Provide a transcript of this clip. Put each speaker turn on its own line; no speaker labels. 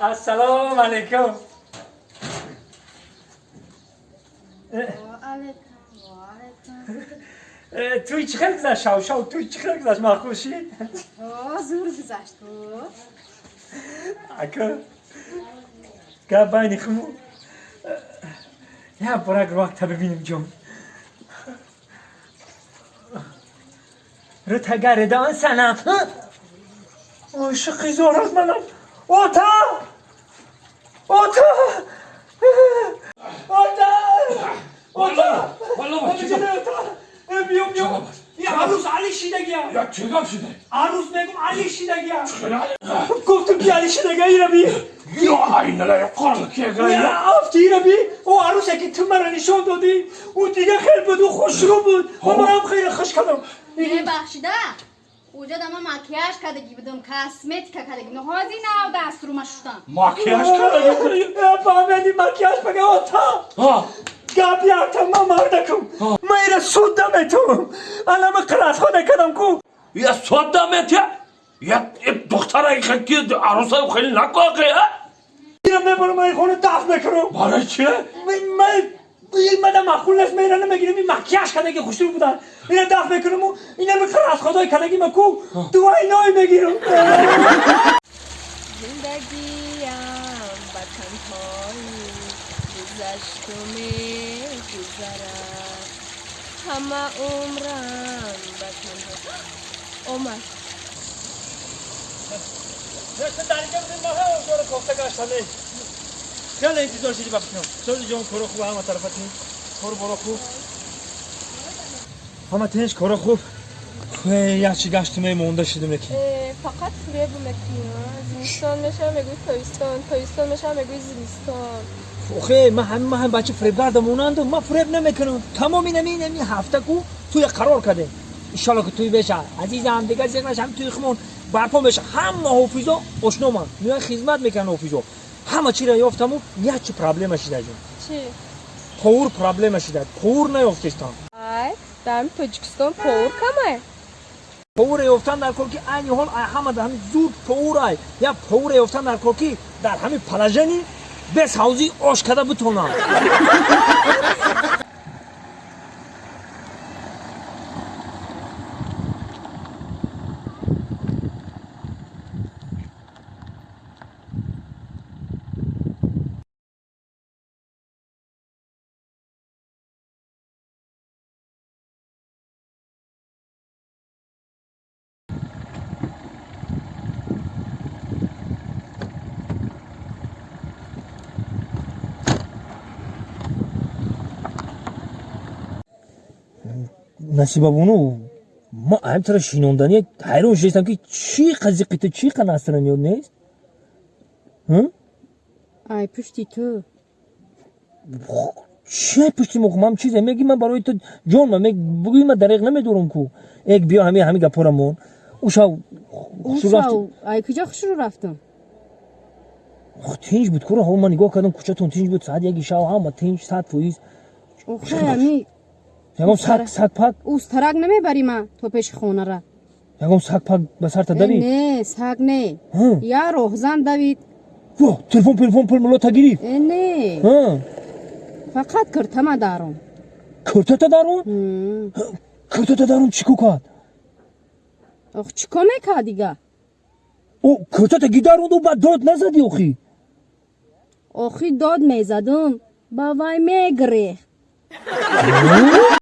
السلام علیکم. توی چی خیلی گذشت شاو توی چی خیلی گذشت مخوشی؟
زور گذشت
اکا که بینی خمو یا برای وقت تا ببینیم جون رو تگرده آن سنم عاشقی زارت منم اوتا بیام یه عروس علی شیدگی هم
یا چه گم شده؟
عروس میگم علی شیدگی هم گفتم که علی شیدگی ای ربی
یا اینه یا قرم که گره
یا افتی ربی او عروسه که تو مرا نشان دادی او دیگه خیلی بود و خوش رو بود و منم خیلی خوش کردم
ببخشیده اوجا دما مکیاژ کردگی بدم کاسمتیکا کردگی نهازی نه دستورما شدم
مکیاژ کردگی
فهمیدی مکیاژ بگه اوتا گابیارتا ما مردکم ما ایره سودم اتم الان من قرص خوده کردم کو
یا سودمت یا دختره که عروسه خیلی نکاقه
ایره میبرم این خونه دفن میکنم
برای چه؟
این مدام مخولش میرنه میگیرم این مکیاژ کردگی خوشی بودن اینه دفن میکنم و اینه من قرص خدای کردگی من کو دوای نای میگیرم
زندگیم با تنهایی گذشت و میگذرد همه عمرم با تنهایی اومد
رسته درگه بودیم ما هم دور کفته گشتنه خیلی انتظار شدی بکنم سولی جان کارو خوب همه طرفتی کارو برا خوب همه تنش کارو خوب یکی گشتمه مونده شدیم نکی
فقط فره بومکیم زمستان میشم بگوی تایستان میشم بگوی زمستان
اوخه من هم بچه فریب گردمونند من فریب نمیکنم تمام اینمی هفته کو توی قرار کرده انشالله که توی بشه عزیزم دیگه زیرش هم توی خمون برپا بشه همه حافظا اشنومن میای خدمت میکنن حافظا همه چی را یافتم و یه چی پرابلم شده جون
چی؟
پور پرابلم شده پور نیافتستم
ای در تاجیکستان پور کمه
پور یافتن در کل که این حال همه در همین زود پور ای یا پور یافتن در کل که در همین پلاژنی بس حوزی آش کده بتونم نصیبا بونو ما همینطور شینوندنی حیران شدیم که چی قزیقی چی قناسترن یاد نیست؟
ای پشتی تو
چی پشتی مخمم چیزه میگی من برای تو جان من بگی من دریغ نمیدورم کو یک بیا همین گپورمون اوشاو
ای کجا خوش رو رفتم
تینج بود کورا ها من نگاه کردم کوچه‌تون تینج بود ساعت 1 شب هم تینج 100%.
اوخه امی
یکم سگ پاک
اوسترک نمیبری ما تو پیش خونه را.
یکم سگ پاک به سر تا داری.
نه سگ نه. یا روزان دوید.
وا تلفن پل ملو تا گرفت.
نه. فقط کرتما دارم.
کرتا دارم؟ کرتا دارم چیکو کرد؟
آخ چیکو میکرد دیگه؟
او کرتا گیدارون دو بعد داد نزدی آخی؟
آخی داد میزدم با وای میگریخت.